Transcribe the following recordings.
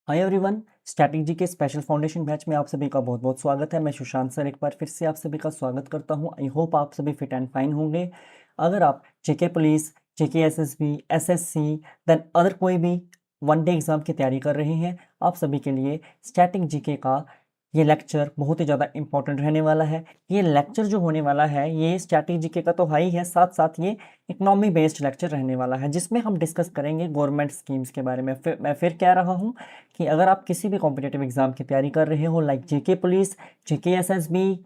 Hi everyone, strategy के special foundation batch में आप सभी का बहुत बहुत स्वागत है। मैं सुशांत सर एक बार फिर से आप सभी का स्वागत करता हूं। आई होप आप सभी फिट एंड फाइन होंगे। अगर आप JK police, JK SSB, SSC then other कोई भी वन डे एग्ज़ाम की तैयारी कर रहे हैं, आप सभी के लिए स्टैटिक जीके का ये लेक्चर बहुत ही ज़्यादा इंपॉर्टेंट रहने वाला है। ये लेक्चर जो होने वाला है ये स्टैटिक जीके का तो है ही है, साथ साथ ये इकोनॉमी बेस्ड लेक्चर रहने वाला है, जिसमें हम डिस्कस करेंगे गवर्नमेंट स्कीम्स के बारे में। मैं फिर कह रहा हूँ कि अगर आप किसी भी कॉम्पिटेटिव एग्जाम की तैयारी कर रहे हो, लाइक जेके पुलिस, जेके एसएसबी,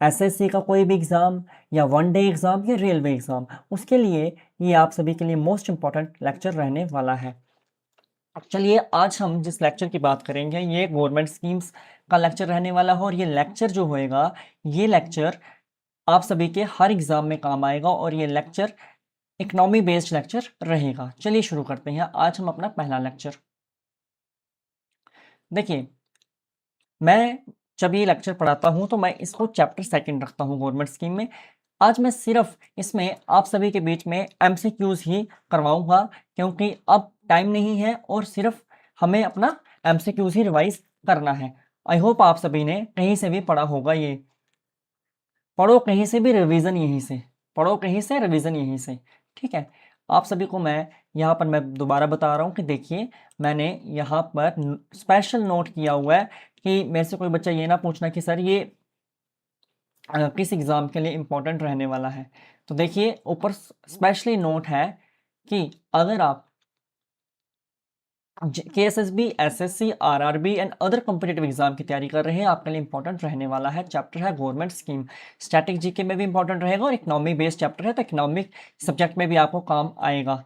एसएससी का कोई भी एग्ज़ाम या वन डे एग्ज़ाम या रेलवे एग्ज़ाम, उसके लिए ये आप सभी के लिए मोस्ट इंपॉर्टेंट लेक्चर रहने वाला है। चलिए, आज हम जिस लेक्चर की बात करेंगे ये गवर्नमेंट स्कीम्स का लेक्चर रहने वाला है, और ये लेक्चर जो होएगा ये लेक्चर आप सभी के हर एग्ज़ाम में काम आएगा, और ये लेक्चर इकोनॉमी बेस्ड लेक्चर रहेगा। चलिए शुरू करते हैं आज हम अपना पहला लेक्चर। देखिए, मैं जब ये लेक्चर पढ़ाता हूँ तो मैं इसको चैप्टर सेकंड रखता हूँ गवर्नमेंट स्कीम में। आज मैं सिर्फ इसमें आप सभी के बीच में एमसीक्यूज ही करवाऊंगा, क्योंकि अब टाइम नहीं है और सिर्फ हमें अपना एमसीक्यूज ही रिवाइज करना है। आई होप आप सभी ने कहीं से भी पढ़ा होगा ये। पढ़ो कहीं से भी, रिवीजन यहीं से। पढ़ो कहीं से, रिवीजन यहीं से। ठीक है, आप सभी को मैं यहाँ पर मैं दोबारा बता रहा हूँ कि देखिए, मैंने यहाँ पर स्पेशल नोट किया हुआ है कि मेरे से कोई बच्चा ये ना पूछना कि सर ये किस एग्ज़ाम के लिए इम्पोर्टेंट रहने वाला है। तो देखिए, ऊपर स्पेशली नोट है कि अगर आप KSSB, SSC, RRB and other competitive exam की तैयारी कर रहे हैं, आपके लिए इंपॉर्टेंट रहने वाला है। चैप्टर है गवर्नमेंट स्कीम। स्टैटिक जीके में भी इंपॉर्टेंट रहेगा और इकोनॉमिक बेस्ड चैप्टर है, तो इकोनॉमिक सब्जेक्ट में भी आपको काम आएगा।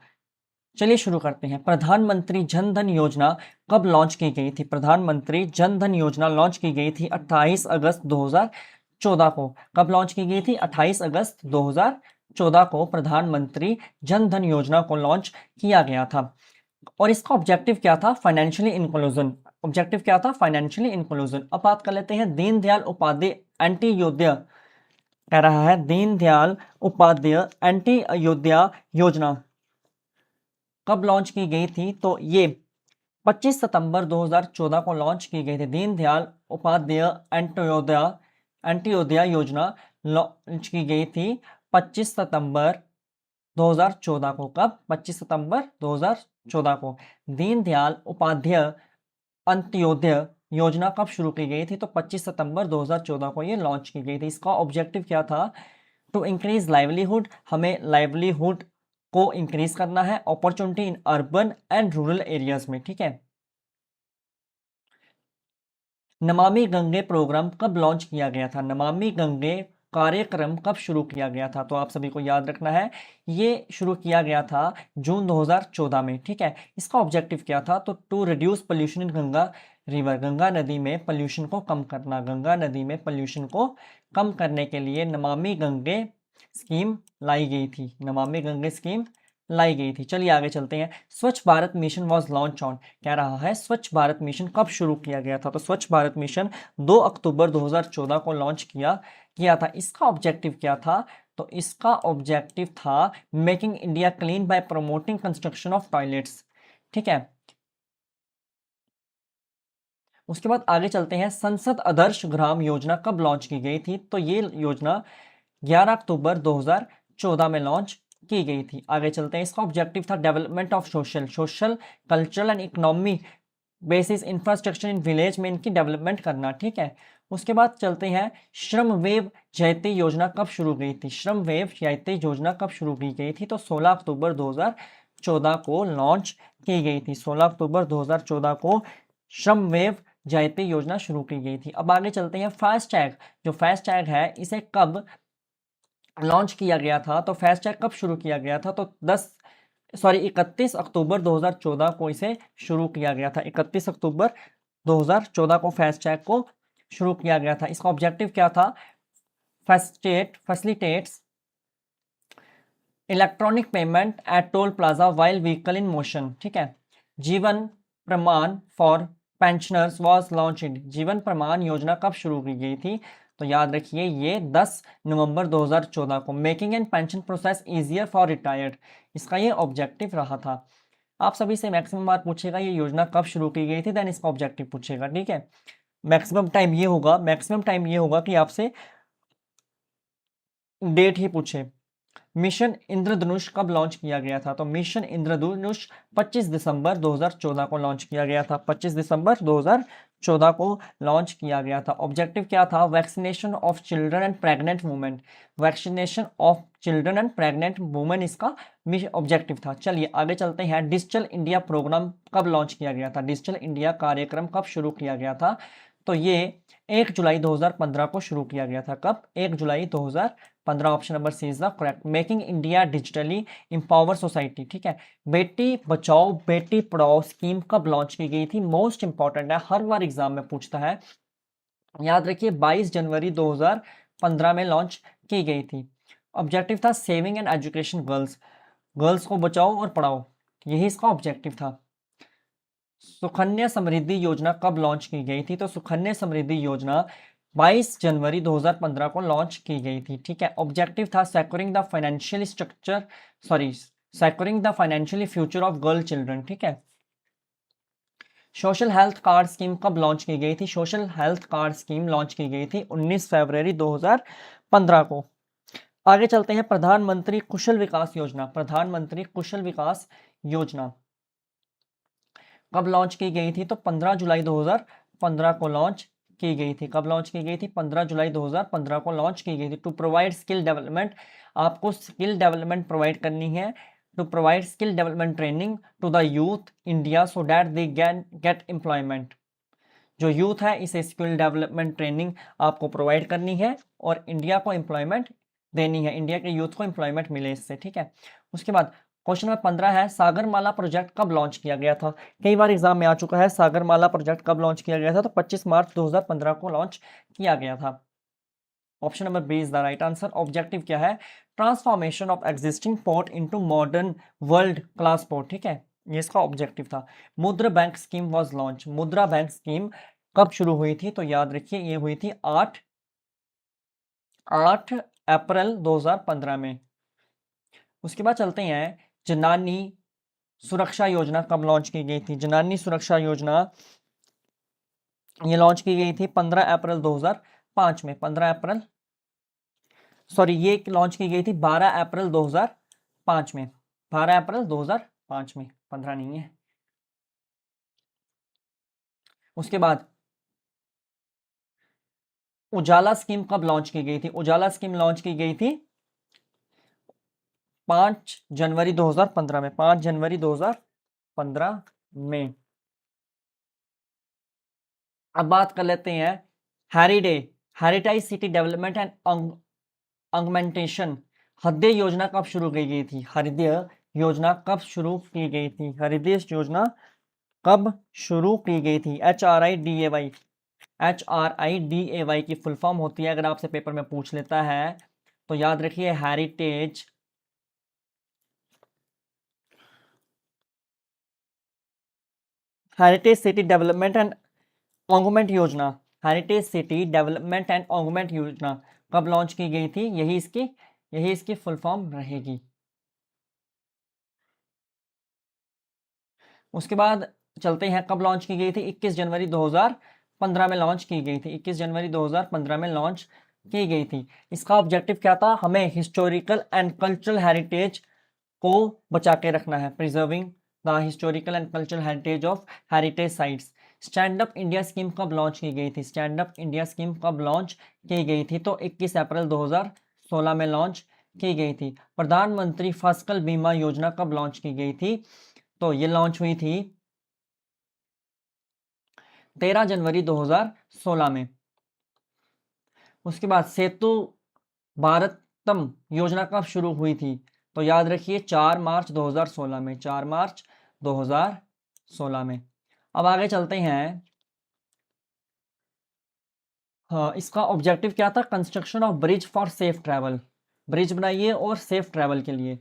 चलिए शुरू करते हैं। प्रधानमंत्री जन धन योजना कब लॉन्च की गई थी? प्रधानमंत्री जन धन योजना लॉन्च की गई थी 28 अगस्त 2014 को। कब लॉन्च की गई थी? 28 अगस्त 2014 को प्रधानमंत्री जन धन योजना को लॉन्च किया गया था। और इसका ऑब्जेक्टिव क्या था? Financially inclusion. ऑब्जेक्टिव क्या था? Financially inclusion. अब बात कर लेते हैं दीनदयाल उपाध्याय एंटी योद्धा, कह रहा है दीनदयाल उपाध्याय एंटी अयोध्या योजना कब लॉन्च की गई थी? तो ये 25 सितंबर 2014 को लॉन्च की गई थी। दीनदयाल उपाध्याय एंटी अयोध्या योजना लॉन्च की गई थी 25 सितंबर 2014 को। कब? 25 सितंबर 2014 को। दीनदयाल उपाध्याय अंत्योदय योजना कब शुरू की गई थी? तो 25 सितंबर 2014 को ये लॉन्च की गई थी। इसका ऑब्जेक्टिव क्या था? To increase livelihood. हमें लाइवलीहुड को इंक्रीज करना है, opportunity in urban and rural areas में। ठीक है। नमामि गंगे प्रोग्राम कब लॉन्च किया गया था? नमामि गंगे कार्यक्रम कब शुरू किया गया था? तो आप सभी को याद रखना है, ये शुरू किया गया था जून 2014 में। ठीक है। इसका ऑब्जेक्टिव क्या था? तो to reduce pollution in Ganga river. Ganga नदी में पोल्यूशन को कम करना। गंगा नदी में पोल्यूशन को कम करने के लिए नमामि गंगे स्कीम लाई गई थी। नमामि गंगे स्कीम लाई गई थी। चलिए आगे चलते हैं। स्वच्छ Bharat mission was launch on. कह रहा है स्वच्छ भारत मिशन कब शुरू किया गया था? तो स्वच्छ भारत मिशन 2 अक्टूबर 2014 को लॉन्च किया गया था। इसका ऑब्जेक्टिव क्या था? तो इसका ऑब्जेक्टिव था making India clean bye promoting construction of toilets. ठीक है। उसके बाद आगे चलते हैं। संसद आदर्श ग्राम योजना कब लॉन्च की गई थी? तो ये योजना 11 अक्टूबर 2014 में लॉन्च की गई थी। आगे चलते हैं। इसका ऑब्जेक्टिव था development of social cultural and economy basis infrastructure in village में इनकी डेवलपमेंट करना। ठीक है। उसके बाद चलते हैं। श्रम वेव जयते योजना कब शुरू की थी? श्रम वेव जयते योजना कब शुरू की गई थी? तो 16 अक्टूबर 2014 को लॉन्च की गई थी। 16 अक्टूबर 2014 को श्रम वेव जयते योजना शुरू की गई थी। अब आगे चलते हैं। फास्टैग, जो फास्टैग है इसे कब लॉन्च किया गया था? तो फास्टैग कब शुरू किया गया था? तो 31 अक्टूबर 2014 को इसे शुरू किया गया था। 31 अक्टूबर 2014 को फास्टैग को शुरू किया गया था। इसका ऑब्जेक्टिव क्या था? Facilitates electronic payment at toll plaza while vehicle in motion. ठीक है। जीवन प्रमाण फॉर पेंशनर्स वॉज लॉन्च्ड। जीवन प्रमाण योजना कब शुरू की गई थी? तो याद रखिए, ये 10 नवंबर 2014 को। Making and pension process easier for retired, इसका ये ऑब्जेक्टिव रहा था। आप सभी से मैक्सिमम बार पूछेगा ये योजना कब शुरू की गई थी, देन इसका ऑब्जेक्टिव पूछेगा, ठीक है। मैक्सिमम टाइम ये होगा कि आपसे डेट ही पूछे। मिशन इंद्रधनुष कब लॉन्च किया गया था? तो मिशन इंद्रधनुष 25 दिसंबर 2014 को लॉन्च किया गया था। 25 दिसंबर 2014 को लॉन्च किया गया था। ऑब्जेक्टिव क्या था? Vaccination of children and pregnant women. Vaccination of children and pregnant women इसका ऑब्जेक्टिव था। चलिए आगे चलते हैं। डिजिटल इंडिया प्रोग्राम कब लॉन्च किया गया था? डिजिटल इंडिया कार्यक्रम कब शुरू किया गया था? तो ये 1 जुलाई 2015 को शुरू किया गया था। कब? 1 जुलाई 2015। Option number C is the correct. Making India digitally empower society, ठीक है। बेटी बचाओ बेटी पढ़ाओ स्कीम कब लॉन्च की गई थी? मोस्ट इंपॉर्टेंट है, हर बार एग्जाम में पूछता है, याद रखिए 22 जनवरी 2015 में लॉन्च की गई थी। ऑब्जेक्टिव था saving and education girls, girls को बचाओ और पढ़ाओ, यही इसका ऑब्जेक्टिव था। सुकन्या समृद्धि योजना कब लॉन्च की गई थी? तो सुकन्या समृद्धि योजना 22 जनवरी 2015 को लॉन्च की गई थी, ठीक है। ऑब्जेक्टिव था securing the financial structure, sorry, securing the financially future of girl children, ठीक है। सोशल हेल्थ कार्ड स्कीम कब लॉन्च की गई थी? Social health card scheme launch की गई थी 19 फरवरी 2015 को। आगे चलते हैं। प्रधानमंत्री कुशल विकास योजना, प्रधानमंत्री कुशल विकास योजना कब लॉन्च की गई थी? तो 15 जुलाई 2015 को लॉन्च की गई थी। कब लॉन्च की गई थी? 15 जुलाई 2015 को लॉन्च की गई थी। टू प्रोवाइड स्किल डेवलपमेंट, आपको स्किल डेवलपमेंट प्रोवाइड करनी है। To provide skill development training to the youth India so that they get employment. जो यूथ है इसे स्किल डेवलपमेंट ट्रेनिंग आपको प्रोवाइड करनी है और इंडिया को एम्प्लॉयमेंट देनी है, इंडिया के यूथ को एम्प्लॉयमेंट मिले इससे, ठीक है। उसके बाद क्वेश्चन नंबर 15 है, सागरमाला प्रोजेक्ट कब लॉन्च किया गया था? कई बार एग्जाम में आ चुका है, सागरमाला प्रोजेक्ट कब लॉन्च किया गया था? तो 25 मार्च 2015 को लॉन्च किया गया था। Option number B is the right answer. Objective क्या है? Transformation of existing port into modern world class port, ठीक है, ये इसका ऑब्जेक्टिव था। Mudra bank scheme was launch, Mudra bank scheme कब शुरू हुई थी? तो याद रखिए ये हुई थी 8 अप्रैल 2015 में। उसके बाद चलते हैं, जनानी सुरक्षा योजना कब लॉन्च की गई थी? जनानी सुरक्षा योजना ये लॉन्च की गई थी 15 अप्रैल 2005 में। 15 अप्रैल, सॉरी, ये लॉन्च की गई थी 12 अप्रैल 2005 में। 12 अप्रैल 2005 में, 15 नहीं है। उसके बाद उजाला स्कीम कब लॉन्च की गई थी? उजाला स्कीम लॉन्च की गई थी 5 जनवरी 2015 में। 5 जनवरी 2015 में। अब बात कर लेते हैं heritage city development and augmentation, हृदय योजना कब शुरू की गई थी? हृदय योजना कब शुरू की गई थी? हृदय योजना कब शुरू की गई थी? HRIDAY, HRIDAY की फुल फॉर्म होती है, अगर आपसे पेपर में पूछ लेता है तो याद रखिए heritage city development and augment योजना, heritage city development and augment योजना कब लॉन्च की गई थी? यही इसकी फुल फॉर्म रहेगी। उसके बाद चलते हैं, कब लॉन्च की गई थी? 21 जनवरी 2015 में लॉन्च की गई थी। 21 जनवरी 2015 में लॉन्च की गई थी। इसका ऑब्जेक्टिव क्या था? हमें हिस्टोरिकल एंड कल्चरल हेरिटेज को बचा के रखना है, preserving the historical and cultural heritage of heritage sites. Stand up India scheme कब लॉन्च की गई थी? स्टैंड अप इंडिया स्कीम कब लॉन्च की गई थी? तो 21 अप्रैल 2016 में लॉन्च की गई थी। प्रधानमंत्री फसल बीमा योजना कब लॉन्च की गई थी? तो ये लॉन्च हुई थी 13 जनवरी 2016 में। उसके बाद सेतु भारतम योजना कब शुरू हुई थी? तो याद रखिए 4 मार्च 2016 में। 4 मार्च 2016 में। अब आगे चलते हैं। हाँ, इसका ऑब्जेक्टिव क्या था? Construction of bridge for safe travel, bridge बनाइए और सेफ ट्रैवल के लिए,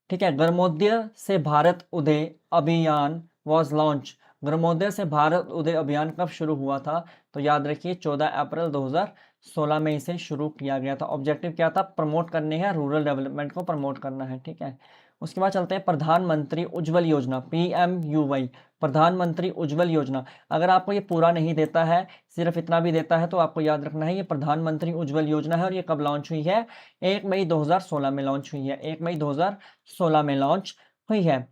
ठीक है। ग्रामोदय से भारत उदय अभियान वॉज लॉन्च, ग्रामोदय से भारत उदय अभियान कब शुरू हुआ था? तो याद रखिए 14 अप्रैल 2016 में इसे शुरू किया गया था। ऑब्जेक्टिव क्या था? प्रमोट करने हैं, रूरल डेवलपमेंट को प्रमोट करना है, ठीक है। उसके बाद चलते हैं प्रधानमंत्री उज्ज्वल योजना, PMUY, प्रधानमंत्री उज्ज्वल योजना। अगर आपको ये पूरा नहीं देता है, सिर्फ इतना भी देता है, तो आपको याद रखना है ये प्रधानमंत्री उज्ज्वल योजना है और ये कब लॉन्च हुई है? 1 मई 2016 में लॉन्च हुई है। 1 मई 2016 में लॉन्च हुई है।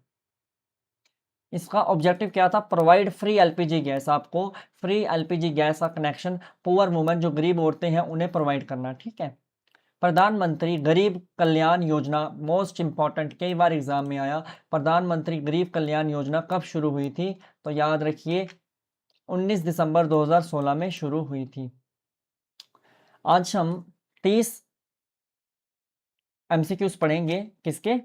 इसका ऑब्जेक्टिव क्या था? प्रोवाइड फ्री एलपीजी गैस, आपको फ्री एलपीजी गैस का कनेक्शन पुअर वुमेन, जो गरीब औरतें हैं, उन्हें प्रोवाइड करना। ठीक है। प्रधानमंत्री गरीब कल्याण योजना, मोस्ट इंपॉर्टेंट, कई बार एग्जाम में आया। प्रधानमंत्री गरीब कल्याण योजना कब शुरू हुई थी? तो याद रखिए 19 दिसंबर 2016 में शुरू हुई थी। आज हम 30 एमसीक्यूज पढ़ेंगे, किसके?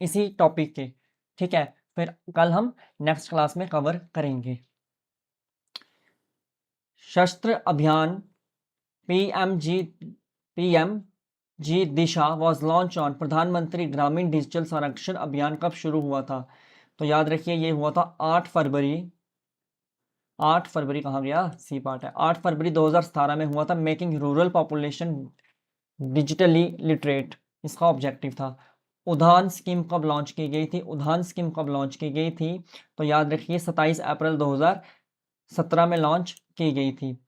इसी टॉपिक के। ठीक है, फिर कल हम नेक्स्ट क्लास में कवर करेंगे। शस्त्र अभियान PMG Disha was launch on, प्रधानमंत्री ग्रामीण डिजिटल संरक्षण अभियान कब शुरू हुआ था? तो याद रखिए ये हुआ था 8 फरवरी। 8 फरवरी कहाँ गया? सी पार्ट है। 8 फरवरी 2017 में हुआ था। Making rural population digitally literate, इसका ऑब्जेक्टिव था। उड़ान स्कीम कब लॉन्च की गई थी? उड़ान स्कीम कब लॉन्च की गई थी? तो याद रखिए 27 अप्रैल 2017 में लॉन्च की गई थी।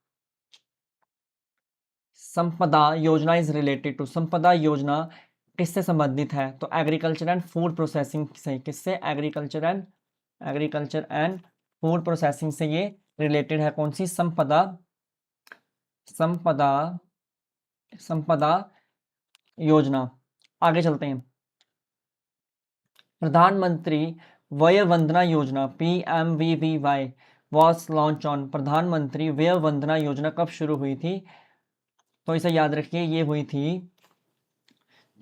संपदा योजना इज रिलेटेड टू, संपदा योजना किससे संबंधित है? तो एग्रीकल्चर एंड फूड प्रोसेसिंग से। किससे? एग्रीकल्चर एंड फूड प्रोसेसिंग से ये रिलेटेड है। कौन सी? संपदा, संपदा, संपदा योजना। आगे चलते हैं। प्रधानमंत्री वय Vandana Yojana PMVVY was launch on, प्रधानमंत्री वय वंदना योजना कब शुरू हुई थी? तो इसे याद रखिए ये हुई थी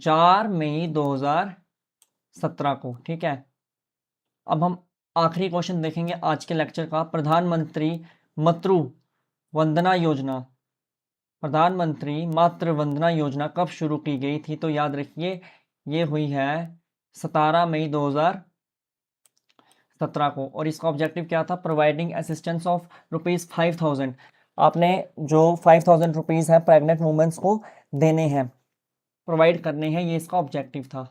4 मई 2017 को। ठीक है, अब हम आखिरी क्वेश्चन देखेंगे आज के लेक्चर का। प्रधानमंत्री मातृ वंदना योजना, प्रधानमंत्री मातृ वंदना योजना कब शुरू की गई थी? तो याद रखिए ये हुई है 17 मई 2017 को। और इसका ऑब्जेक्टिव क्या था? Providing assistance of ₹5000। आपने जो 5000 रुपीज़ है प्रेग्नेंट वुमेन्स को देने हैं, प्रोवाइड करने हैं, ये इसका ऑब्जेक्टिव था।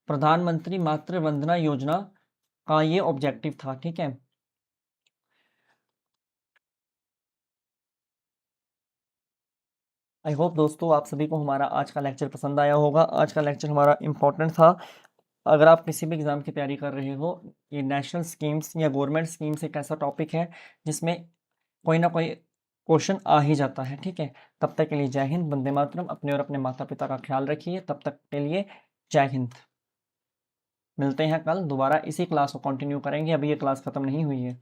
प्रधानमंत्री मातृ वंदना योजना का ये ऑब्जेक्टिव था। ठीक है, आई होप दोस्तों आप सभी को हमारा आज का लेक्चर पसंद आया होगा। आज का लेक्चर हमारा इम्पोर्टेंट था। अगर आप किसी भी एग्ज़ाम की तैयारी कर रहे हो, ये नेशनल स्कीम्स या गवर्नमेंट स्कीम्स एक ऐसा टॉपिक है जिसमें कोई ना कोई क्वेश्चन आ ही जाता है। ठीक है, तब तक के लिए जय हिंद, वंदे मातरम। अपने और अपने माता पिता का ख्याल रखिए। तब तक के लिए जय हिंद। मिलते हैं कल दोबारा, इसी क्लास को कंटिन्यू करेंगे। अभी ये क्लास ख़त्म नहीं हुई है।